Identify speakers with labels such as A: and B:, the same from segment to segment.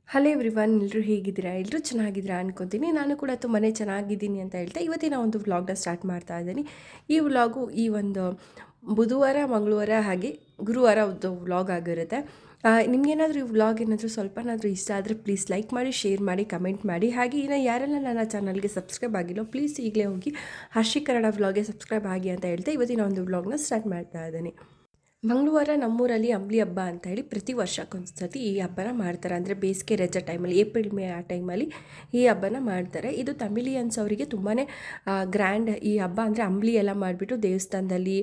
A: Hello everyone, ಎಲ್ಲರೂ ಹೇಗಿದ್ದೀರಾ? ಎಲ್ಲರೂ ಚೆನ್ನಾಗಿದ್ದೀರಾ ಅನ್ಕೊತೀನಿ. ನಾನು ಕೂಡ ತುಂಬಾ ಚೆನ್ನಾಗಿದ್ದೀನಿ ಅಂತ ಹೇಳ್ತಾ ಇವತ್ತಿನ ಒಂದು ವ್ಲಾಗ್ನ ಸ್ಟಾರ್ಟ್ ಮಾಡ್ತಾ ಇದ್ದೀನಿ. ಈ ವ್ಲಾಗು ಈ ಒಂದು ಬುಧವಾರ, ಮಂಗಳವಾರ ಹಾಗೆ ಗುರುವಾರ ಒಂದು ವ್ಲಾಗ್ ಆಗಿರುತ್ತೆ. ನಿಮ್ಗೇನಾದರೂ ಈ ವ್ಲಾಗ್ ಏನಾದರೂ ಸ್ವಲ್ಪನಾದರೂ ಇಷ್ಟ ಆದರೆ ಪ್ಲೀಸ್ ಲೈಕ್ ಮಾಡಿ, ಶೇರ್ ಮಾಡಿ, ಕಮೆಂಟ್ ಮಾಡಿ. ಹಾಗೆ ಇನ್ನು ಯಾರೆಲ್ಲ ನನ್ನ ಚಾನಲ್ಗೆ ಸಬ್ಸ್ಕ್ರೈಬ್ ಆಗಿಲ್ಲೋ ಪ್ಲೀಸ್ ಈಗಲೇ ಹೋಗಿ ಹರ್ಷಿ ಕನ್ನಡ ವ್ಲಾಗ್ಗೆ ಸಬ್ಸ್ಕ್ರೈಬ್ ಆಗಿ ಅಂತ ಹೇಳ್ತಾ ಇವತ್ತಿನ ಒಂದು ವ್ಲಾಗ್ನ ಸ್ಟಾರ್ಟ್ ಮಾಡ್ತಾ ಇದ್ದೀನಿ. ಮಂಗಳವಾರ ನಮ್ಮೂರಲ್ಲಿ ಅಂಬ್ಲಿ ಹಬ್ಬ ಅಂತ ಹೇಳಿ ಪ್ರತಿ ವರ್ಷಕ್ಕೊಂದ್ಸತಿ ಈ ಹಬ್ಬನ ಮಾಡ್ತಾರೆ. ಅಂದರೆ ಬೇಸಿಗೆ ರಜೆ ಟೈಮಲ್ಲಿ ಏಪ್ರಿಲ್ ಮೇ ಆ ಟೈಮಲ್ಲಿ ಈ ಹಬ್ಬನ ಮಾಡ್ತಾರೆ. ಇದು ತಮಿಳಿಯನ್ಸ್ ಅವರಿಗೆ ತುಂಬಾ ಗ್ರ್ಯಾಂಡ್ ಈ ಹಬ್ಬ. ಅಂದರೆ ಅಂಬ್ಲಿ ಎಲ್ಲ ಮಾಡಿಬಿಟ್ಟು ದೇವಸ್ಥಾನದಲ್ಲಿ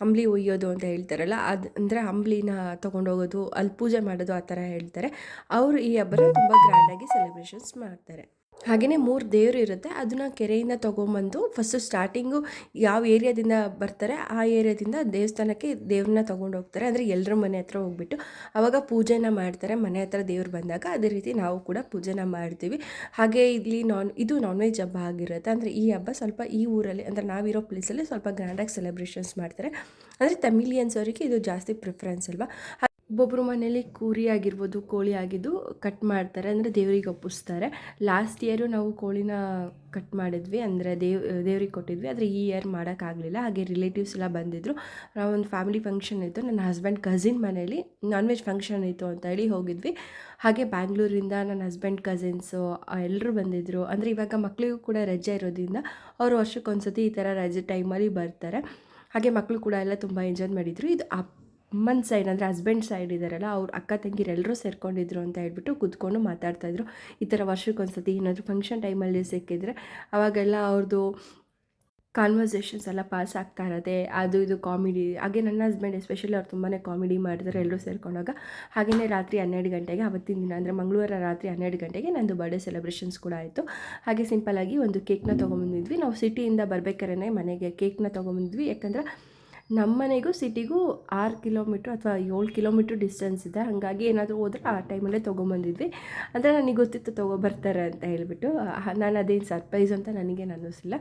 A: ಅಂಬ್ಲಿ ಒಯ್ಯೋದು ಅಂತ ಹೇಳ್ತಾರಲ್ಲ, ಅದು ಅಂದರೆ ಅಂಬ್ಲಿನ ತೊಗೊಂಡೋಗೋದು, ಅಲ್ಲಿ ಪೂಜೆ ಮಾಡೋದು ಆ ಥರ ಹೇಳ್ತಾರೆ. ಅವರು ಈ ಹಬ್ಬನ ತುಂಬ ಗ್ರ್ಯಾಂಡಾಗಿ ಸೆಲೆಬ್ರೇಷನ್ಸ್ ಮಾಡ್ತಾರೆ. ಹಾಗೆಯೇ 3 ದೇವರು ಇರುತ್ತೆ. ಅದನ್ನು ಕೆರೆಯಿಂದ ತೊಗೊಂಬಂದು ಫಸ್ಟು ಸ್ಟಾರ್ಟಿಂಗು ಯಾವ ಏರಿಯಾದಿಂದ ಬರ್ತಾರೆ ಆ ಏರಿಯಾದಿಂದ ದೇವಸ್ಥಾನಕ್ಕೆ ದೇವ್ರನ್ನ ತೊಗೊಂಡೋಗ್ತಾರೆ. ಅಂದರೆ ಎಲ್ಲರ ಮನೆ ಹತ್ರ ಹೋಗ್ಬಿಟ್ಟು ಆವಾಗ ಪೂಜೆನ ಮಾಡ್ತಾರೆ. ಮನೆ ಹತ್ರ ದೇವ್ರು ಬಂದಾಗ ಅದೇ ರೀತಿ ನಾವು ಕೂಡ ಪೂಜೆನ ಮಾಡ್ತೀವಿ. ಹಾಗೆ ಇಲ್ಲಿ ಇದು ನಾನ್ ವೆಜ್ ಹಬ್ಬ ಆಗಿರುತ್ತೆ. ಅಂದರೆ ಈ ಹಬ್ಬ ಸ್ವಲ್ಪ ಈ ಊರಲ್ಲಿ ಅಂದರೆ ನಾವಿರೋ ಪ್ಲೇಸಲ್ಲಿ ಸ್ವಲ್ಪ ಗ್ರ್ಯಾಂಡಾಗಿ ಸೆಲೆಬ್ರೇಷನ್ಸ್ ಮಾಡ್ತಾರೆ. ಅಂದರೆ ತಮಿಳಿಯನ್ಸ್ ಅವರಿಗೆ ಇದು ಜಾಸ್ತಿ ಪ್ರಿಫರೆನ್ಸ್ ಅಲ್ವಾ. ಒಬ್ಬೊಬ್ಬರು ಮನೇಲಿ ಕೂರಿ ಆಗಿರ್ಬೋದು, ಕೋಳಿ ಆಗಿದ್ದು ಕಟ್ ಮಾಡ್ತಾರೆ, ಅಂದರೆ ದೇವ್ರಿಗೆ ಒಪ್ಪಿಸ್ತಾರೆ. ಲಾಸ್ಟ್ ಇಯರು ನಾವು ಕೋಳಿನ ಕಟ್ ಮಾಡಿದ್ವಿ, ಅಂದರೆ ದೇವ್ರಿಗೆ ಕೊಟ್ಟಿದ್ವಿ. ಆದರೆ ಈ ಇಯರ್ ಮಾಡೋಕ್ಕಾಗಲಿಲ್ಲ. ಹಾಗೆ ರಿಲೇಟಿವ್ಸ್ ಎಲ್ಲ ಬಂದಿದ್ದರು. ನಾವೊಂದು ಫ್ಯಾಮಿಲಿ ಫಂಕ್ಷನ್ ಇತ್ತು, ನನ್ನ ಹಸ್ಬೆಂಡ್ ಕಸಿನ್ ಮನೇಲಿ ನಾನ್ ವೆಜ್ ಫಂಕ್ಷನ್ ಇತ್ತು ಅಂತ ಹೇಳಿ ಹೋಗಿದ್ವಿ. ಹಾಗೆ ಬ್ಯಾಂಗ್ಳೂರಿಂದ ನನ್ನ ಹಸ್ಬೆಂಡ್ ಕಸಿನ್ಸು ಎಲ್ಲರೂ ಬಂದಿದ್ದರು. ಅಂದರೆ ಇವಾಗ ಮಕ್ಕಳಿಗೂ ಕೂಡ ರಜೆ ಇರೋದ್ರಿಂದ ಅವರು ವರ್ಷಕ್ಕೊಂದ್ಸತಿ ಈ ಥರ ರಜೆ ಟೈಮಲ್ಲಿ ಬರ್ತಾರೆ. ಹಾಗೆ ಮಕ್ಕಳು ಕೂಡ ಎಲ್ಲ ತುಂಬ ಎಂಜಾಯ್ ಮಾಡಿದರು. ಇದು ಅಮ್ಮನ ಸೈಡ್ ಅಂದರೆ ಹಸ್ಬೆಂಡ್ ಸೈಡ್ ಇದ್ದಾರಲ್ಲ, ಅವ್ರು ಅಕ್ಕ ತಂಗಿರೆಲ್ಲರೂ ಸೇರ್ಕೊಂಡಿದ್ರು ಅಂತ ಹೇಳ್ಬಿಟ್ಟು ಕೂತ್ಕೊಂಡು ಮಾತಾಡ್ತಾಯಿದ್ರು. ಈ ಥರ ವರ್ಷಕ್ಕೊಂದ್ಸತಿ ಏನಾದರೂ ಫಂಕ್ಷನ್ ಟೈಮಲ್ಲಿ ಸಿಕ್ಕಿದ್ರೆ ಅವಾಗೆಲ್ಲ ಅವ್ರದ್ದು ಕಾನ್ವರ್ಸೇಷನ್ಸ್ ಎಲ್ಲ ಪಾಸ್ ಆಗ್ತಾ ಇರೋದೆ, ಅದು ಇದು ಕಾಮಿಡಿ. ಹಾಗೆ ನನ್ನ ಹಸ್ಬೆಂಡ್ ಎಸ್ಪೆಷಲಿ ಅವ್ರು ತುಂಬಾ ಕಾಮಿಡಿ ಮಾಡಿದ್ದಾರೆ ಎಲ್ಲರೂ ಸೇರ್ಕೊಂಡಾಗ. ಹಾಗೆಯೇ ರಾತ್ರಿ 12 ಗಂಟೆಗೆ ಅವತ್ತಿನ ದಿನ ಅಂದರೆ ಮಂಗಳವಾರ ರಾತ್ರಿ 12 ಗಂಟೆಗೆ ನಂದು ಬರ್ಡೇ ಸೆಲೆಬ್ರೇಷನ್ಸ್ ಕೂಡ ಆಯಿತು. ಹಾಗೆ ಸಿಂಪಲ್ಲಾಗಿ ಒಂದು ಕೇಕ್ನ ತೊಗೊಂಬಂದಿದ್ವಿ. ನಾವು ಸಿಟಿಯಿಂದ ಬರ್ಬೇಕಾದ್ರೆ ಮನೆಗೆ ಕೇಕ್ನ ತೊಗೊಂಬಂದ್ವಿ. ಯಾಕಂದರೆ ನಮ್ಮ ಮನೆಗೂ ಸಿಟಿಗೂ 6 ಕಿಲೋಮೀಟ್ರ್ ಅಥವಾ 7 ಕಿಲೋಮೀಟ್ರ್ ಡಿಸ್ಟೆನ್ಸ್ ಇದೆ. ಹಾಗಾಗಿ ಏನಾದರೂ ಹೋದರೆ ಆ ಟೈಮಲ್ಲೇ ತೊಗೊಂಬಂದಿದ್ವಿ. ಅಂದರೆ ನನಗೆ ಗೊತ್ತಿತ್ತು ತೊಗೊಬರ್ತಾರೆ ಅಂತ ಹೇಳಿಬಿಟ್ಟು. ನಾನು ಅದೇನು ಸರ್ಪ್ರೈಸ್ ಅಂತ ನನಗೇನು ಅನ್ನಿಸಿಲ್ಲ,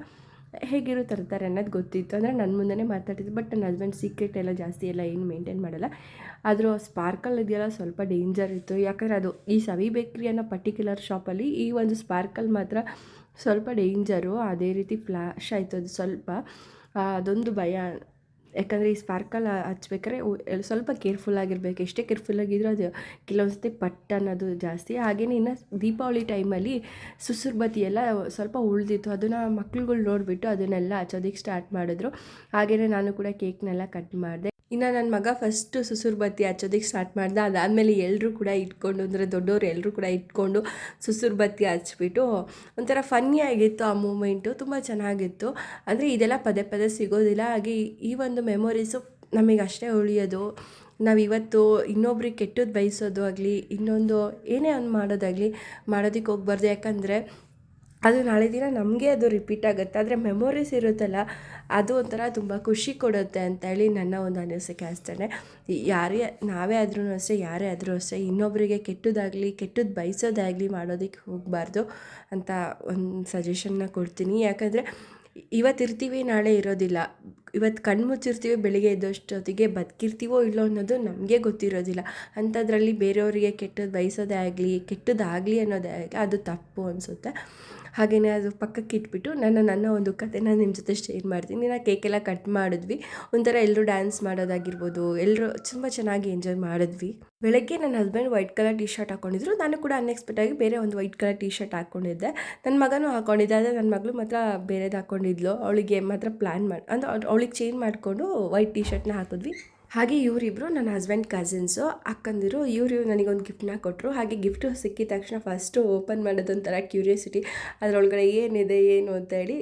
A: ಹೇಗಿರೋ ತರ್ತಾರೆ ಅನ್ನೋದು ಗೊತ್ತಿತ್ತು. ಅಂದರೆ ನನ್ನ ಮುಂದೆನೇ ಮಾತಾಡ್ತಿದ್ದೆ. ಬಟ್ ನನ್ನ ಹಸ್ಬೆಂಡ್ ಸೀಕ್ರೆಟ್ ಎಲ್ಲ ಜಾಸ್ತಿ ಎಲ್ಲ ಏನು ಮೇಂಟೈನ್ ಮಾಡಲ್ಲ. ಆದರೂ ಸ್ಪಾರ್ಕಲ್ ಇದೆಯಲ್ಲ ಸ್ವಲ್ಪ ಡೇಂಜರ್ ಇತ್ತು. ಯಾಕಂದರೆ ಅದು ಈ ಸವಿ ಬೇಕ್ರಿ ಅನ್ನೋ ಪರ್ಟಿಕ್ಯುಲರ್ ಶಾಪಲ್ಲಿ ಈ ಒಂದು ಸ್ಪಾರ್ಕಲ್ ಮಾತ್ರ ಸ್ವಲ್ಪ ಡೇಂಜರು. ಅದೇ ರೀತಿ ಫ್ಲ್ಯಾಶ್ ಆಯಿತು ಅದು ಸ್ವಲ್ಪ. ಅದೊಂದು ಭಯ. ಯಾಕಂದರೆ ಈ ಸ್ಪಾರ್ಕಲ್ ಹಚ್ಬೇಕಾದ್ರೆ ಸ್ವಲ್ಪ ಕೇರ್ಫುಲ್ಲಾಗಿರ್ಬೇಕು. ಎಷ್ಟೇ ಕೇರ್ಫುಲ್ಲಾಗಿದ್ರೂ ಅದು ಕೆಲವೊಂದು ಸತಿ ಪಟ್ ಅನ್ನೋದು ಜಾಸ್ತಿ. ಹಾಗೆಯೇ ಇನ್ನು ದೀಪಾವಳಿ ಟೈಮಲ್ಲಿ ಸುಸುರು ಬತ್ತಿ ಎಲ್ಲ ಸ್ವಲ್ಪ ಉಳಿದಿತ್ತು. ಅದನ್ನು ಮಕ್ಳುಗಳು ನೋಡಿಬಿಟ್ಟು ಅದನ್ನೆಲ್ಲ ಹಚ್ಚೋದಕ್ಕೆ ಸ್ಟಾರ್ಟ್ ಮಾಡಿದ್ರು. ಹಾಗೆಯೇ ನಾನು ಕೂಡ ಕೇಕ್ನೆಲ್ಲ ಕಟ್ ಮಾಡಿದೆ. ಇನ್ನು ನನ್ನ ಮಗ ಫಸ್ಟು ಸುಸುರು ಬತ್ತಿ ಹಚ್ಚೋದಕ್ಕೆ ಸ್ಟಾರ್ಟ್ ಮಾಡ್ದೆ. ಅದಾದಮೇಲೆ ಎಲ್ಲರೂ ಕೂಡ ಇಟ್ಕೊಂಡು, ಅಂದರೆ ದೊಡ್ಡವರು ಎಲ್ಲರೂ ಕೂಡ ಇಟ್ಕೊಂಡು ಸುಸುರು ಬತ್ತಿ ಹಚ್ಬಿಟ್ಟು ಒಂಥರ ಫನ್ನಿ ಆಗಿತ್ತು ಆ ಮೂಮೆಂಟು. ತುಂಬ ಚೆನ್ನಾಗಿತ್ತು. ಅಂದರೆ ಇದೆಲ್ಲ ಪದೇ ಪದೇ ಸಿಗೋದಿಲ್ಲ. ಹಾಗೆ ಈ ಒಂದು ಮೆಮೊರೀಸು ನಮಗೆ ಅಷ್ಟೇ ಉಳಿಯೋದು. ನಾವಿವತ್ತು ಇನ್ನೊಬ್ರಿಗೆ ಕೆಟ್ಟದ್ದು ಬಯಸೋದು ಆಗಲಿ, ಇನ್ನೊಂದು ಏನೇ ಒಂದು ಮಾಡೋದಾಗಲಿ ಮಾಡೋದಕ್ಕೆ ಹೋಗ್ಬಾರ್ದು. ಯಾಕಂದರೆ ಅದು ನಾಳೆ ದಿನ ನಮಗೆ ಅದು ರಿಪೀಟ್ ಆಗುತ್ತೆ. ಆದರೆ ಮೆಮೊರೀಸ್ ಇರುತ್ತಲ್ಲ, ಅದು ಒಂಥರ ತುಂಬ ಖುಷಿ ಕೊಡುತ್ತೆ ಅಂತೇಳಿ ನನ್ನ ಒಂದು ಅನಿಸಿಕೆ ಅಷ್ಟೇ. ನಾವೇ ಆದ್ರೂ ಅಷ್ಟೇ, ಯಾರೇ ಆದರೂ ಅಷ್ಟೇ, ಇನ್ನೊಬ್ಬರಿಗೆ ಕೆಟ್ಟದಾಗಲಿ ಕೆಟ್ಟದ್ದು ಬಯಸೋದಾಗಲಿ ಮಾಡೋದಕ್ಕೆ ಹೋಗಬಾರ್ದು ಅಂತ ಒಂದು ಸಜೆಷನ್ನ ಕೊಡ್ತೀನಿ. ಯಾಕಂದರೆ ಇವತ್ತಿರ್ತೀವಿ, ನಾಳೆ ಇರೋದಿಲ್ಲ. ಇವತ್ತು ಕಣ್ಣು ಮುಚ್ಚಿರ್ತೀವಿ, ಬೆಳಿಗ್ಗೆ ಎದ್ದಷ್ಟೊತ್ತಿಗೆ ಬದುಕಿರ್ತೀವೋ ಇಲ್ಲೋ ಅನ್ನೋದು ನಮಗೆ ಗೊತ್ತಿರೋದಿಲ್ಲ. ಅಂಥದ್ರಲ್ಲಿ ಬೇರೆಯವರಿಗೆ ಕೆಟ್ಟದ್ದು ಬಯಸೋದೇ ಆಗಲಿ ಕೆಟ್ಟದ್ದಾಗಲಿ ಅನ್ನೋದೇ ಆಗಲಿ ಅದು ತಪ್ಪು ಅನಿಸುತ್ತೆ. ಹಾಗೆಯೇ ಅದು ಪಕ್ಕಕ್ಕೆ ಇಟ್ಬಿಟ್ಟು ನನ್ನ ಒಂದು ಕಥೆನ ನಿಮ್ಮ ಜೊತೆ ಶೇರ್ ಮಾಡ್ತೀನಿ. ನಾನು ಕೇಕೆಲ್ಲ ಕಟ್ ಮಾಡಿದ್ವಿ. ಒಂಥರ ಎಲ್ಲರೂ ಡ್ಯಾನ್ಸ್ ಮಾಡೋದಾಗಿರ್ಬೋದು, ಎಲ್ಲರೂ ತುಂಬ ಚೆನ್ನಾಗಿ ಎಂಜಾಯ್ ಮಾಡಿದ್ವಿ. ಬೆಳಗ್ಗೆ ನನ್ನ husband white colour T shirt ಹಾಕ್ಕೊಂಡಿದ್ರು. ನಾನು ಕೂಡ ಅನ್ಎಕ್ಸ್ಪೆಕ್ಟಾಗಿ ಬೇರೆ ಒಂದು ವೈಟ್ ಕಲರ್ ಟಿ ಶರ್ಟ್ ಹಾಕ್ಕೊಂಡಿದ್ದೆ. ನನ್ನ ಮಗನೂ ಹಾಕ್ಕೊಂಡಿದ್ದೆ. ಆದರೆ ನನ್ನ ಮಗಳು ಮಾತ್ರ ಬೇರೆದು ಹಾಕ್ಕೊಂಡಿದ್ಲು. ಅವಳಿಗೆ ಮಾತ್ರ ಪ್ಲ್ಯಾನ್ ಮಾಡಿ ಅಂದರೆ ಅವಳಿಗೆ ಚೇಂಜ್ ಮಾಡಿಕೊಂಡು ವೈಟ್ ಟಿ ಶರ್ಟ್ನ ಹಾಕಿದ್ವಿ. ಹಾಗೆ ಇವರಿಬ್ಬರು ನನ್ನ ಹಸ್ಬೆಂಡ್ ಕಸಿನ್ಸು ಅಕ್ಕಂದಿರು. ಇವರು ನನಗೊಂದು ಗಿಫ್ಟನ್ನ ಕೊಟ್ಟರು. ಹಾಗೆ ಗಿಫ್ಟು ಸಿಕ್ಕಿದ ತಕ್ಷಣ ಫಸ್ಟು ಓಪನ್ ಮಾಡೋದೊಂಥರ ಕ್ಯೂರಿಯಾಸಿಟಿ. ಅದರೊಳಗಡೆ ಏನಿದೆ ಏನು ಅಂತೇಳಿ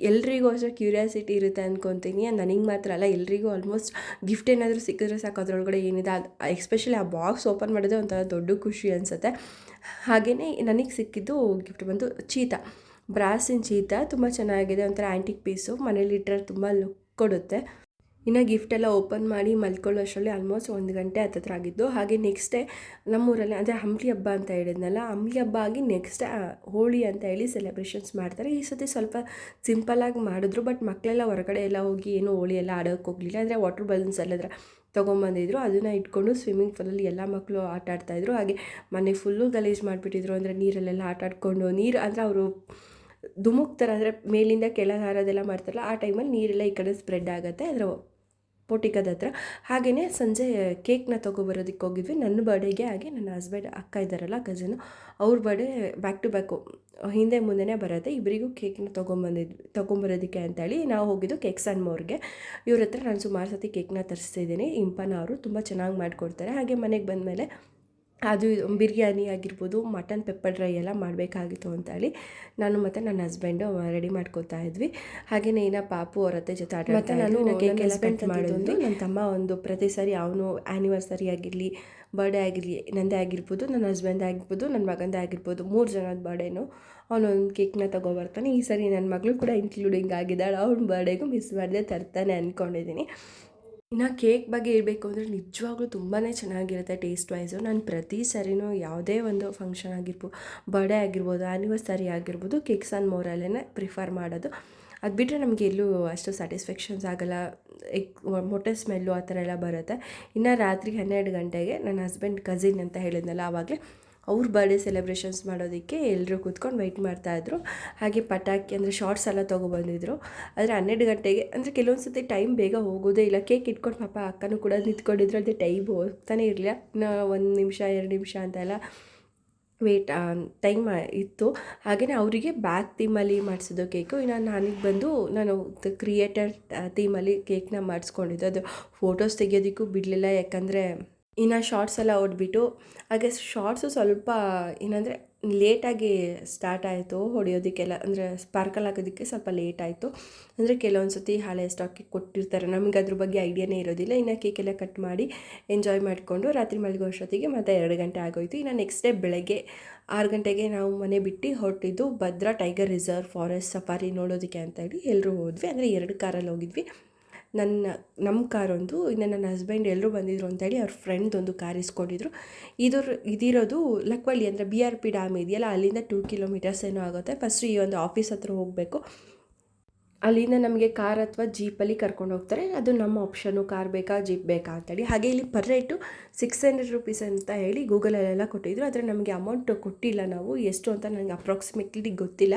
A: ಎಲ್ರಿಗೂ ಅಷ್ಟೇ ಕ್ಯೂರಿಯಾಸಿಟಿ ಇರುತ್ತೆ ಅಂದ್ಕೊತೀನಿ. ನನಗೆ ಮಾತ್ರ ಅಲ್ಲ, ಎಲ್ರಿಗೂ ಆಲ್ಮೋಸ್ಟ್ ಗಿಫ್ಟ್ ಏನಾದರೂ ಸಿಕ್ಕಿದ್ರೆ ಸಾಕು ಅದರೊಳಗಡೆ ಏನಿದೆ ಅದು, ಎಸ್ಪೆಷಲಿ ಆ ಬಾಕ್ಸ್ ಓಪನ್ ಮಾಡೋದೇ ಒಂಥರ ದೊಡ್ಡ ಖುಷಿ ಅನಿಸುತ್ತೆ. ಹಾಗೆಯೇ ನನಗೆ ಸಿಕ್ಕಿದ್ದು ಗಿಫ್ಟ್ ಬಂದು ಚೀತಾ, ಬ್ರಾಸಿನ ಚೀತಾ. ತುಂಬ ಚೆನ್ನಾಗಿದೆ, ಒಂಥರ ಆ್ಯಂಟಿಕ್ ಪೀಸು. ಮನೇಲಿಟ್ಟರೆ ತುಂಬ ಲುಕ್ ಕೊಡುತ್ತೆ. ಇನ್ನು ಗಿಫ್ಟೆಲ್ಲ ಓಪನ್ ಮಾಡಿ ಮಲ್ಕೊಳ್ಳೋ ಅಷ್ಟರಲ್ಲಿ ಆಲ್ಮೋಸ್ಟ್ 1 ಗಂಟೆ ಹತ್ತತ್ರ ಆಗಿದ್ದು. ಹಾಗೆ ನೆಕ್ಸ್ಟ್ ಡೇ ನಮ್ಮೂರಲ್ಲಿ ಅಂದರೆ ಅಂಬ್ಲಿ ಹಬ್ಬ ಅಂತ ಹೇಳಿದ್ನಲ್ಲ, ಅಂಬ್ಲಿ ಹಬ್ಬ ಆಗಿ ನೆಕ್ಸ್ಟ್ ಹೋಳಿ ಅಂತ ಹೇಳಿ ಸೆಲೆಬ್ರೇಷನ್ಸ್ ಮಾಡ್ತಾರೆ. ಈ ಸತಿ ಸ್ವಲ್ಪ ಸಿಂಪಲ್ಲಾಗಿ ಮಾಡಿದ್ರು. ಬಟ್ ಮಕ್ಕಳೆಲ್ಲ ಹೊರಗಡೆ ಎಲ್ಲ ಹೋಗಿ ಏನೂ ಹೋಳಿ ಎಲ್ಲ ಆಡೋಕ್ಕೆ ಹೋಗಲಿಲ್ಲ. ಅಂದರೆ ವಾಟರ್ ಬಲೂನ್ಸ್ ಎಲ್ಲದ್ರ ತೊಗೊಂಬಂದಿದ್ರು. ಅದನ್ನು ಇಟ್ಕೊಂಡು ಸ್ವಿಮ್ಮಿಂಗ್ ಫೂಲಲ್ಲಿ ಎಲ್ಲ ಮಕ್ಕಳು ಆಟ ಆಡ್ತಾಯಿದ್ರು. ಹಾಗೆ ಮನೆ ಫುಲ್ಲು ಗಲೀಜು ಮಾಡಿಬಿಟ್ಟಿದ್ರು. ಅಂದರೆ ನೀರಲ್ಲೆಲ್ಲ ಆಟ ಆಡಿಕೊಂಡು ನೀರು ಅಂದರೆ ಅವರು ಧುಮುಕ್ತಾರೆ, ಅಂದರೆ ಮೇಲಿಂದ ಕೆಳಗೆ ಹಾರೋದೆಲ್ಲ ಮಾಡ್ತಾರಲ್ಲ, ಆ ಟೈಮಲ್ಲಿ ನೀರೆಲ್ಲ ಈ ಕಡೆ ಸ್ಪ್ರೆಡ್ ಆಗುತ್ತೆ ಅದರ ಪೋಟಿಕದ ಹತ್ರ. ಹಾಗೆಯೇ ಸಂಜೆ ಕೇಕ್ನ ತೊಗೊಬರೋದಕ್ಕೆ ಹೋಗಿದ್ವಿ ನನ್ನ ಬರ್ಡೇಗೆ. ಹಾಗೆ ನನ್ನ ಹಸ್ಬೆಂಡ್ ಅಕ್ಕ ಇದ್ದಾರಲ್ಲ ಕಝನು, ಅವ್ರ ಬರ್ಡೇ ಬ್ಯಾಕ್ ಟು ಬ್ಯಾಕು ಹಿಂದೆ ಮುಂದೆನೇ ಬರುತ್ತೆ. ಇಬ್ಬರಿಗೂ ಕೇಕ್ನ ತೊಗೊಂಬರೋದಕ್ಕೆ ಅಂತೇಳಿ ನಾವು ಹೋಗಿದ್ದು ಕೇಕ್ಸ್ ಆ್ಯಂಡ್ ಮೋರ್ಗೆ. ಇವ್ರ ಹತ್ರ ನಾನು ಸುಮಾರು ಸತಿ ಕೇಕ್ನ ತರಿಸ್ತಿದ್ದೀನಿ. ಇಂಪನ ಅವರು ತುಂಬ ಚೆನ್ನಾಗಿ ಮಾಡಿಕೊಡ್ತಾರೆ. ಹಾಗೆ ಮನೆಗೆ ಬಂದಮೇಲೆ ಅದು ಬಿರಿಯಾನಿ ಆಗಿರ್ಬೋದು, ಮಟನ್ ಪೆಪ್ಪರ್ ಡ್ರೈ ಎಲ್ಲ ಮಾಡಬೇಕಾಗಿತ್ತು ಅಂತೇಳಿ ನಾನು ಮತ್ತು ನನ್ನ ಹಸ್ಬೆಂಡು ರೆಡಿ ಮಾಡ್ಕೋತಾ ಇದ್ವಿ. ಹಾಗೆಯೇ ಇನ್ನು ಪಾಪು ಅವ್ರ ಜೊತೆ ಆಟ ಮತ್ತು ನಾನು ಕೇಕೆಲ್ಲ ಕಟ್ ಮಾಡೋದು. ನನ್ನ ತಮ್ಮ ಒಂದು ಪ್ರತಿ ಸಾರಿ ಅವನು ಆ್ಯನಿವರ್ಸರಿ ಆಗಿರಲಿ, ಬರ್ಡೇ ಆಗಿರಲಿ, ನನ್ನದೇ ಆಗಿರ್ಬೋದು, ನನ್ನ ಹಸ್ಬೆಂಡ್ ಆಗಿರ್ಬೋದು, ನನ್ನ ಮಗಂದೇ ಆಗಿರ್ಬೋದು, 3 ಜನದ ಬರ್ಡೇನು ಅವನೊಂದು ಕೇಕ್ನ ತೊಗೊಬರ್ತಾನೆ. ಈ ಸರಿ ನನ್ನ ಮಗಳು ಕೂಡ ಇನ್ಕ್ಲೂಡಿಂಗ್ ಆಗಿದ್ದಾಳೆ. ಅವ್ನ ಬರ್ಡೇಗೂ ಮಿಸ್ ಮಾಡದೆ ತರ್ತಾನೆ ಅಂದ್ಕೊಂಡಿದ್ದೀನಿ. ಇನ್ನು ಕೇಕ್ ಬಗ್ಗೆ ಇರಬೇಕು ಅಂದರೆ ನಿಜವಾಗ್ಲೂ ತುಂಬಾ ಚೆನ್ನಾಗಿರುತ್ತೆ ಟೇಸ್ಟ್ ವೈಸು. ನಾನು ಪ್ರತಿ ಸರಿನೂ ಯಾವುದೇ ಒಂದು ಫಂಕ್ಷನ್ ಆಗಿರ್ಬೋದು, ಬರ್ಡೇ ಆಗಿರ್ಬೋದು, ಆ್ಯನಿವರ್ಸರಿ ಆಗಿರ್ಬೋದು, ಕೇಕ್ಸ್ ಆ್ಯಂಡ್ ಮೋರಲ್ಲೇ ಪ್ರಿಫರ್ ಮಾಡೋದು. ಅದು ಬಿಟ್ಟರೆ ನಮಗೆ ಎಲ್ಲೂ ಅಷ್ಟು ಸ್ಯಾಟಿಸ್ಫ್ಯಾಕ್ಷನ್ಸ್ ಆಗೋಲ್ಲ. ಮೊಟ್ಟೆ ಸ್ಮೆಲ್ಲು ಆ ಥರ ಎಲ್ಲ ಬರುತ್ತೆ. ಇನ್ನು ರಾತ್ರಿ 12 ಗಂಟೆಗೆ ನನ್ನ ಹಸ್ಬೆಂಡ್ ಕಸಿನ್ ಅಂತ ಹೇಳಿದ್ನಲ್ಲ, ಆವಾಗಲೇ ಅವ್ರ ಬರ್ಡೇ ಸೆಲೆಬ್ರೇಷನ್ಸ್ ಮಾಡೋದಕ್ಕೆ ಎಲ್ಲರೂ ಕೂತ್ಕೊಂಡು ವೆಯ್ಟ್ ಮಾಡ್ತಾಯಿದ್ರು. ಹಾಗೆ ಪಟಾಕಿ ಅಂದರೆ ಶಾರ್ಟ್ಸ್ ಎಲ್ಲ ತೊಗೊಬಂದಿದ್ರು. ಆದರೆ 12 ಗಂಟೆಗೆ ಅಂದರೆ ಕೆಲವೊಂದು ಸತಿ ಟೈಮ್ ಬೇಗ ಹೋಗೋದೇ ಇಲ್ಲ. ಕೇಕ್ ಇಟ್ಕೊಂಡು ಪಾಪ ಅಕ್ಕನೂ ಕೂಡ ನಿಂತ್ಕೊಂಡಿದ್ರು. ಅದೇ ಟೈಮ್ ಹೋಗ್ತಾನೆ ಇರಲಿಲ್ಲ. ಇನ್ನು 1 ನಿಮಿಷ 2 ನಿಮಿಷ ಅಂತೆಲ್ಲ ಟೈಮ್ ಇತ್ತು. ಹಾಗೆಯೇ ಅವರಿಗೆ ಬ್ಯಾಕ್ ಥೀಮಲ್ಲಿ ಮಾಡಿಸಿದ್ದು ಕೇಕು. ಇನ್ನು ನನಗೆ ಬಂದು ನಾನು ಕ್ರಿಯೇಟರ್ ಥೀಮಲ್ಲಿ ಕೇಕ್ನ ಮಾಡಿಸ್ಕೊಂಡಿದ್ದು. ಅದು ಫೋಟೋಸ್ ತೆಗಿಯೋದಕ್ಕೂ ಬಿಡಲಿಲ್ಲ, ಯಾಕಂದರೆ ಇನ್ನು ಶಾರ್ಟ್ಸ್ ಎಲ್ಲ ಓಡಿಬಿಟ್ಟು. ಹಾಗೆ ಶಾರ್ಟ್ಸು ಸ್ವಲ್ಪ ಏನಂದರೆ ಲೇಟಾಗಿ ಸ್ಟಾರ್ಟ್ ಆಯಿತು ಹೊಡೆಯೋದಕ್ಕೆಲ್ಲ, ಅಂದರೆ ಸ್ಪಾರ್ಕಲ್ ಆಗೋದಕ್ಕೆ ಸ್ವಲ್ಪ ಲೇಟ್ ಆಯಿತು. ಅಂದರೆ ಕೆಲವೊಂದು ಸತಿ ಹಳೆ ಸ್ಟಾಕಿಗೆ ಕೊಟ್ಟಿರ್ತಾರೆ, ನಮಗೆ ಅದ್ರ ಬಗ್ಗೆ ಐಡಿಯಾನೇ ಇರೋದಿಲ್ಲ. ಇನ್ನು ಕೇಕೆಲ್ಲ ಕಟ್ ಮಾಡಿ ಎಂಜಾಯ್ ಮಾಡಿಕೊಂಡು ರಾತ್ರಿ ಮಲಗೋ ಅಷ್ಟೊತ್ತಿಗೆ ಮತ್ತೆ 2 ಗಂಟೆ ಆಗೋಯಿತು. ಇನ್ನು ನೆಕ್ಸ್ಟ್ ಡೇ ಬೆಳಗ್ಗೆ 6 ಗಂಟೆಗೆ ನಾವು ಮನೆ ಬಿಟ್ಟು ಹೊರಟಿದ್ದು Bhadra tiger reserve forest safari ನೋಡೋದಕ್ಕೆ ಅಂತೇಳಿ ಎಲ್ಲರೂ ಹೋದ್ವಿ. ಅಂದರೆ 2 ಕಾರಲ್ಲಿ ಹೋಗಿದ್ವಿ. ನಮ್ಮ ಕಾರೊಂದು, ಇನ್ನು ನನ್ನ ಹಸ್ಬೆಂಡ್ ಎಲ್ಲರೂ ಬಂದಿದ್ರು ಅಂತೇಳಿ ಅವ್ರ ಫ್ರೆಂಡ್ದೊಂದು ಕಾರ್ ಇಸ್ಕೊಂಡಿದ್ರು. ಇದಿರೋದು ಲಕ್ವಳ್ಳಿ, ಅಂದರೆ BRP ಡ್ಯಾಮ್ ಇದೆಯಲ್ಲ, ಅಲ್ಲಿಂದ 2 ಕಿಲೋಮೀಟರ್ಸ್ ಏನೋ ಆಗುತ್ತೆ. ಫಸ್ಟು ಈ ಒಂದು ಆಫೀಸ್ ಹತ್ರ ಹೋಗಬೇಕು. ಅಲ್ಲಿಂದ ನಮಗೆ ಕಾರ್ ಅಥವಾ ಜೀಪಲ್ಲಿ ಕರ್ಕೊಂಡು ಹೋಗ್ತಾರೆ. ಅದು ನಮ್ಮ ಆಪ್ಷನು, ಕಾರ್ ಬೇಕಾ ಜೀಪ್ ಬೇಕಾ ಅಂತೇಳಿ. ಹಾಗೆ ಇಲ್ಲಿ ಪರ್ ರೇಟು 600 ರೂಪೀಸ್ ಅಂತ ಹೇಳಿ ಗೂಗಲಲ್ಲೆಲ್ಲ ಕೊಟ್ಟಿದ್ರು. ಆದರೆ ನಮಗೆ ಅಮೌಂಟ್ ಕೊಟ್ಟಿಲ್ಲ, ನಾವು ಎಷ್ಟು ಅಂತ ನನಗೆ ಅಪ್ರಾಕ್ಸಿಮೇಟ್ಲಿ ಗೊತ್ತಿಲ್ಲ.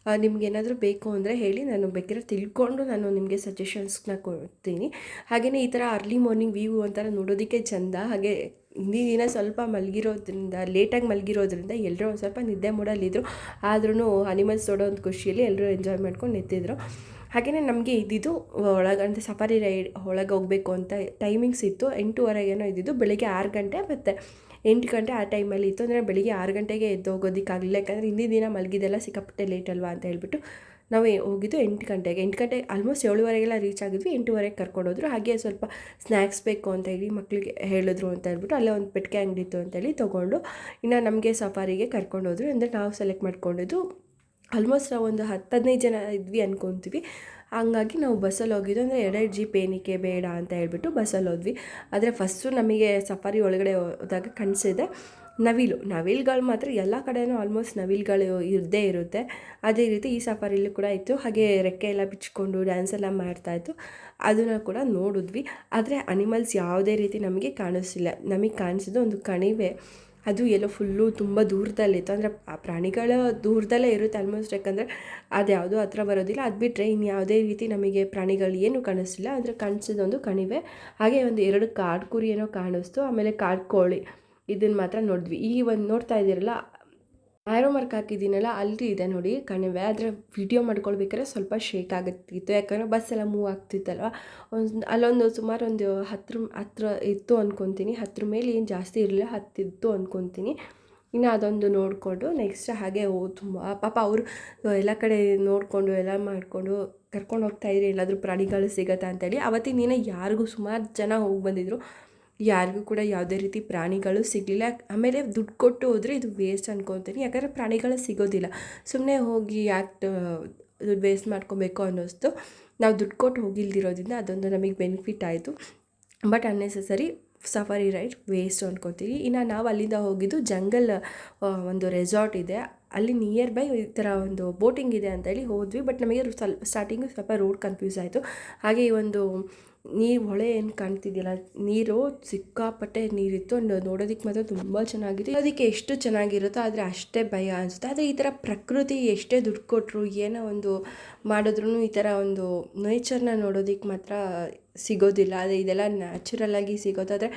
A: ನಿಮ್ಗೇನಾದರೂ ಬೇಕು ಅಂದರೆ ಹೇಳಿ, ನಾನು ಬೇಕಿದ್ರೆ ತಿಳ್ಕೊಂಡು ನಾನು ನಿಮಗೆ ಸಜೆಷನ್ಸ್ನ ಕೊಡ್ತೀನಿ. ಹಾಗೆಯೇ ಈ ಥರ ಅರ್ಲಿ ಮಾರ್ನಿಂಗ್ ವ್ಯೂ ಒಂಥರ ನೋಡೋದಕ್ಕೆ ಚೆಂದ. ಹಾಗೆ ಹಿಂದಿನ ದಿನ ಸ್ವಲ್ಪ ಲೇಟಾಗಿ ಮಲಗಿರೋದ್ರಿಂದ ಎಲ್ಲರೂ ಒಂದು ಸ್ವಲ್ಪ ನಿದ್ದೆ ಮೂಡಲ್ಲಿದ್ದರು. ಆದ್ರೂ ಅನಿಮಲ್ಸ್ ನೋಡೋ ಒಂದು ಖುಷಿಯಲ್ಲಿ ಎಲ್ಲರೂ ಎಂಜಾಯ್ ಮಾಡ್ಕೊಂಡು ನಿಂತಿದ್ರು. ಹಾಗೆಯೇ ನಮಗೆ ಇದ್ದಿದ್ದು ಅಂದರೆ ಸಫಾರಿ ರೈಡ್ ಒಳಗೆ ಹೋಗಬೇಕು ಅಂತ ಟೈಮಿಂಗ್ಸ್ ಇತ್ತು. 8:30 ಇದ್ದಿದ್ದು. ಬೆಳಗ್ಗೆ 6 ಗಂಟೆ ಮತ್ತು 8 ಗಂಟೆ ಆ ಟೈಮಲ್ಲಿ ಇತ್ತು. ಅಂದರೆ ಬೆಳಿಗ್ಗೆ 6 ಗಂಟೆಗೆ ಎದ್ದು ಹೋಗೋದಕ್ಕಾಗಲಿಲ್ಲ, ಯಾಕಂದರೆ ಹಿಂದಿನ ದಿನ ಮಲಗಿದೆಲ್ಲ ಸಿಕ್ಕಾಪಟ್ಟೆ ಲೇಟ್ ಅಲ್ವಾ ಅಂತ ಹೇಳ್ಬಿಟ್ಟು ನಾವು ಹೋಗಿದ್ದು 8 ಗಂಟೆಗೆ. 8 ಗಂಟೆ ಆಲ್ಮೋಸ್ಟ್ 7:30 ರೀಚ್ ಆಗಿದ್ವಿ. 8:30 ಕರ್ಕೊಂಡೋದ್ರು. ಹಾಗೆ ಸ್ವಲ್ಪ ಸ್ನ್ಯಾಕ್ಸ್ ಬೇಕು ಅಂತ ಹೇಳಿ ಮಕ್ಕಳಿಗೆ ಹೇಳಿದ್ರು ಅಂತ ಹೇಳ್ಬಿಟ್ಟು ಅಲ್ಲೇ ಒಂದು ಪೆಟ್ಟಿಗೆ ಅಂಗಡಿ ಇತ್ತು ಅಂತೇಳಿ ತೊಗೊಂಡು ಇನ್ನು ನಮಗೆ ಸಫಾರಿಗೆ ಕರ್ಕೊಂಡೋದ್ರು. ಅಂದರೆ ನಾವು ಸೆಲೆಕ್ಟ್ ಮಾಡ್ಕೊಂಡಿದ್ದು ಆಲ್ಮೋಸ್ಟ್ ನಾವು ಒಂದು 10-15 ಜನ ಇದ್ವಿ ಅಂದ್ಕೊತೀವಿ. ಹಂಗಾಗಿ ನಾವು ಬಸ್ಸಲ್ಲಿ ಹೋಗಿದ್ದು. ಅಂದರೆ 2 ಜೀಪ್ ಏನಕ್ಕೆ ಬೇಡ ಅಂತ ಹೇಳ್ಬಿಟ್ಟು ಬಸ್ಸಲ್ಲಿ ಹೋದ್ವಿ. ಆದರೆ ಫಸ್ಟು ನಮಗೆ ಸಫಾರಿ ಒಳಗಡೆ ಹೋದಾಗ ಕಾಣಿಸಿದೆ ನವಿಲುಗಳು ಮಾತ್ರ ಎಲ್ಲ ಕಡೆಯೂ ಆಲ್ಮೋಸ್ಟ್ ನವಿಲುಗಳು ಇದ್ದೇ ಇರುತ್ತೆ. ಅದೇ ರೀತಿ ಈ ಸಫಾರಿಲೂ ಕೂಡ ಇತ್ತು. ಹಾಗೆ ರೆಕ್ಕೆ ಎಲ್ಲ ಬಿಚ್ಕೊಂಡು ಡ್ಯಾನ್ಸ್ ಎಲ್ಲ ಮಾಡ್ತಾಯಿತ್ತು, ಅದನ್ನು ಕೂಡ ನೋಡಿದ್ವಿ. ಆದರೆ ಅನಿಮಲ್ಸ್ ಯಾವುದೇ ರೀತಿ ನಮಗೆ ಕಾಣಿಸ್ತಿಲ್ಲ. ನಮಗೆ ಕಾಣಿಸಿದ್ದು ಒಂದು ಕಣಿವೆ, ಅದು ಎಲ್ಲೋ ಫುಲ್ಲು ತುಂಬ ದೂರದಲ್ಲಿತ್ತು. ಅಂದರೆ ಆ ಪ್ರಾಣಿಗಳ ದೂರದಲ್ಲೇ ಇರುತ್ತೆ ಆಲ್ಮೋಸ್ಟ್, ಯಾಕಂದರೆ ಅದು ಯಾವುದೂ ಹತ್ರ ಬರೋದಿಲ್ಲ. ಅದು ಬಿಟ್ಟರೆ ಇನ್ನು ಯಾವುದೇ ರೀತಿ ನಮಗೆ ಪ್ರಾಣಿಗಳು ಏನೂ ಕಾಣಿಸ್ತಿಲ್ಲ. ಅಂದರೆ ಕಾಣಿಸಿದೊಂದು ಕಣಿವೆ. ಹಾಗೆ ಒಂದು 2 ಕಾಡು ಕುರಿ ಏನೋ ಕಾಣಿಸ್ತು. ಆಮೇಲೆ ಕಾಡು ಕೋಳಿ, ಇದನ್ನು ಮಾತ್ರ ನೋಡಿದ್ವಿ. ಈ ಒಂದು ನೋಡ್ತಾ ಇದ್ದೀರಲ್ಲ, ಆ್ಯರೋ ಮಾರ್ಕ್ ಹಾಕಿದ್ದೀನಲ್ಲ, ಅಲ್ಲಿ ಇದೆ ನೋಡಿ ಕಣಿವೆ. ಆದರೆ ವಿಡಿಯೋ ಮಾಡ್ಕೊಳ್ಬೇಕಾದ್ರೆ ಸ್ವಲ್ಪ ಶೇಕ್ ಆಗುತ್ತಿತ್ತು, ಯಾಕಂದರೆ ಬಸ್ಸೆಲ್ಲ ಮೂವ್ ಆಗ್ತಿತ್ತಲ್ವ. ಅಲ್ಲೊಂದು ಸುಮಾರು ಒಂದು 10 ಇತ್ತು ಅಂದ್ಕೊತೀನಿ. 10 ಮೇಲೆ ಏನು ಜಾಸ್ತಿ ಇರಲಿಲ್ಲ, 10 ಇತ್ತು ಅಂದ್ಕೊತೀನಿ. ಇನ್ನು ಅದೊಂದು ನೋಡಿಕೊಂಡು ನೆಕ್ಸ್ಟ್ ಹಾಗೆ ತುಂಬ ಪಾಪ ಅವರು ಎಲ್ಲ ಕಡೆ ನೋಡಿಕೊಂಡು ಎಲ್ಲ ಮಾಡಿಕೊಂಡು ಕರ್ಕೊಂಡು ಹೋಗ್ತಾಯಿದ್ರು. ಎಲ್ಲಾದರೂ ಪ್ರಾಣಿಗಳು ಸಿಗತ್ತಾ ಅಂತೇಳಿ. ಆವತ್ತಿನ ದಿನ ಯಾರಿಗೂ ಸುಮಾರು ಜನ ಹೋಗಿ ಬಂದಿದ್ರು, ಯಾರಿಗೂ ಕೂಡ ಯಾವುದೇ ರೀತಿ ಪ್ರಾಣಿಗಳು ಸಿಗಲಿಲ್ಲ. ಆಮೇಲೆ ದುಡ್ಡು ಕೊಟ್ಟು ಹೋದರೆ ಇದು ವೇಸ್ಟ್ ಅಂದ್ಕೊತೀನಿ, ಯಾಕಂದರೆ ಪ್ರಾಣಿಗಳು ಸಿಗೋದಿಲ್ಲ. ಸುಮ್ಮನೆ ಹೋಗಿ ಯಾಕೆ ದುಡ್ಡು ವೇಸ್ಟ್ ಮಾಡ್ಕೊಬೇಕು ಅನ್ನಿಸ್ತು. ನಾವು ದುಡ್ಡು ಕೊಟ್ಟು ಹೋಗಿಲ್ದಿರೋದ್ರಿಂದ ಅದೊಂದು ನಮಗೆ ಬೆನಿಫಿಟ್ ಆಯಿತು. But unnecessary safari ride waste ಅಂದ್ಕೊತೀವಿ. ಇನ್ನು ನಾವು ಅಲ್ಲಿಂದ ಹೋಗಿದ್ದು ಜಂಗಲ್ ಒಂದು ರೆಸಾರ್ಟ್ ಇದೆ, ಅಲ್ಲಿ ನಿಯರ್ ಬೈ ಈ ಥರ ಒಂದು ಬೋಟಿಂಗ್ ಇದೆ ಅಂತೇಳಿ ಹೋದ್ವಿ. ಬಟ್ ನಮಗೆ ಸ್ಟಾರ್ಟಿಂಗು ಸ್ವಲ್ಪ ರೋಡ್ ಕನ್ಫ್ಯೂಸ್ ಆಯಿತು. ಹಾಗೆ ಈ ಒಂದು ಹೊಳೆ ಏನು ಕಾಣ್ತಿದ್ದಿಲ್ಲ, ನೀರು ಸಿಕ್ಕಾಪಟ್ಟೆ ನೀರಿತ್ತು. ನೋಡೋದಕ್ಕೆ ಮಾತ್ರ ತುಂಬ ಚೆನ್ನಾಗಿದೆ. ಅದಕ್ಕೆ ಎಷ್ಟು ಚೆನ್ನಾಗಿರುತ್ತೋ ಆದರೆ ಅಷ್ಟೇ ಭಯ ಅನಿಸುತ್ತೆ. ಆದರೆ ಈ ಥರ ಪ್ರಕೃತಿ ಎಷ್ಟೇ ದುಡ್ಡು ಕೊಟ್ಟರು ಏನೋ ಒಂದು ಮಾಡಿದ್ರೂ ಈ ಥರ ಒಂದು ನೇಚರ್ನ ನೋಡೋದಕ್ಕೆ ಮಾತ್ರ ಸಿಗೋದಿಲ್ಲ. ಆದರೆ ಇದೆಲ್ಲ ನ್ಯಾಚುರಲ್ಲಾಗಿ ಸಿಗೋದಾದರೆ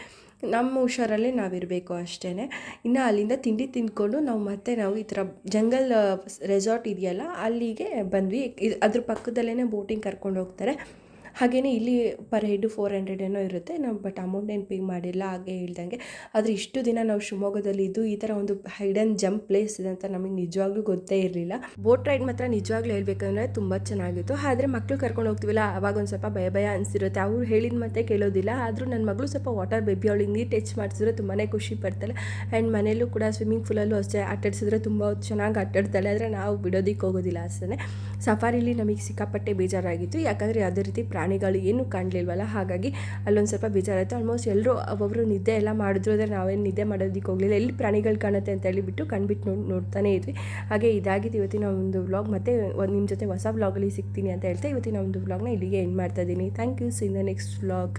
A: ನಮ್ಮ ಹುಷಾರಲ್ಲೇ ನಾವಿರಬೇಕು ಅಷ್ಟೇ. ಇನ್ನು ಅಲ್ಲಿಂದ ತಿಂಡಿ ತಿಂದ್ಕೊಂಡು ನಾವು ಈ ಥರ ಜಂಗಲ್ ರೆಸಾರ್ಟ್ ಇದೆಯಲ್ಲ ಅಲ್ಲಿಗೆ ಬಂದ್ವಿ. ಅದ್ರ ಪಕ್ಕದಲ್ಲೇ ಬೋಟಿಂಗ್ ಕರ್ಕೊಂಡು ಹೋಗ್ತಾರೆ. ಹಾಗೆಯೇ ಇಲ್ಲಿ ಪರ್ ಹೆಡ್ 400 ಏನೋ ಇರುತ್ತೆ. ನಾವು ಬಟ್ ಅಮೌಂಟ್ ಏನು ಪೇ ಮಾಡಿಲ್ಲ ಹಾಗೆ ಹೇಳ್ದಂಗೆ. ಆದರೆ ಇಷ್ಟು ದಿನ ನಾವು ಶಿವಮೊಗ್ಗದಲ್ಲಿ ಇದ್ದು ಈ ಥರ ಒಂದು ಹೈಡನ್ ಜಂಪ್ ಪ್ಲೇಸ್ ಇದೆ ಅಂತ ನಮಗೆ ನಿಜವಾಗ್ಲೂ ಗೊತ್ತೇ ಇರಲಿಲ್ಲ. ಬೋಟ್ ರೈಡ್ ಮಾತ್ರ ನಿಜವಾಗ್ಲೂ ಹೇಳ್ಬೇಕಂದ್ರೆ ತುಂಬ ಚೆನ್ನಾಗಿತ್ತು. ಆದರೆ ಮಕ್ಕಳು ಕರ್ಕೊಂಡು ಹೋಗ್ತೀವಲ್ಲ ಆವಾಗ ಒಂದು ಸ್ವಲ್ಪ ಭಯ ಅನಿಸಿರುತ್ತೆ. ಅವ್ರು ಹೇಳಿದ ಮತ್ತೆ ಕೇಳೋದಿಲ್ಲ. ಆದರೂ ನನ್ನ ಮಗಳು ಸ್ವಲ್ಪ ವಾಟರ್ ಬೇಬಿ, ಅವಳಿಗೆ ನೀರು ಟಚ್ ಮಾಡಿಸಿದ್ರೆ ತುಂಬಾ ಖುಷಿ ಪಡ್ತಾಳೆ. ಆ್ಯಂಡ್ ಮನೆಯಲ್ಲೂ ಕೂಡ ಸ್ವಿಮ್ಮಿಂಗ್ ಪೂಲಲ್ಲೂ ಅಷ್ಟೇ ಆಟಾಡಿಸಿದ್ರೆ ತುಂಬ ಚೆನ್ನಾಗಿ ಆಟಾಡ್ತಾಳೆ. ಆದರೆ ನಾವು ಬಿಡೋದಕ್ಕೆ ಹೋಗೋದಿಲ್ಲ ಅಷ್ಟೇ. ಸಫಾರಿಲಿ ನಮಗೆ ಸಿಕ್ಕಾಪಟ್ಟೆ ಬೇಜಾರಾಗಿತ್ತು, ಯಾಕಂದರೆ ಯಾವುದೇ ರೀತಿ ಪ್ರಾಣಿಗಳು ಏನೂ ಕಾಣಲಿಲ್ವಲ್ಲ. ಹಾಗಾಗಿ ಅಲ್ಲೊಂದು ಸ್ವಲ್ಪ ಬೇಜಾರಾಯಿತು. ಆಲ್ಮೋಸ್ಟ್ ಎಲ್ಲರೂ ಒಬ್ಬೊಬ್ಬರು ನಿದ್ದೆ ಎಲ್ಲ ಮಾಡಿದ್ರು. ಆದರೆ ನಾವೇನು ನಿದ್ದೆ ಮಾಡೋದಕ್ಕೆ ಹೋಗಲಿಲ್ಲ. ಎಲ್ಲಿ ಪ್ರಾಣಿಗಳು ಕಾಣುತ್ತೆ ಅಂತ ಹೇಳಿಬಿಟ್ಟು ಕಣ್ಬಿಟ್ಟು ನೋಡ್ತಾನೇ ಇದ್ವಿ. ಹಾಗೆ ಇದಾಗಿದ್ದು ಇವತ್ತಿನ ಒಂದು ವ್ಲಾಗ್. ಮತ್ತೆ ನಿಮ್ಮ ಜೊತೆ ಹೊಸ ವ್ಲಾಗಲ್ಲಿ ಸಿಗ್ತೀನಿ ಅಂತ ಹೇಳ್ತಾ ಇವತ್ತಿನ ಒಂದು ವ್ಲಾಗ್ನ ಇಲ್ಲಿಗೆ ಎಂಡ್ ಮಾಡ್ತಾ ಇದ್ದೀನಿ. Thank you. See in the next vlog.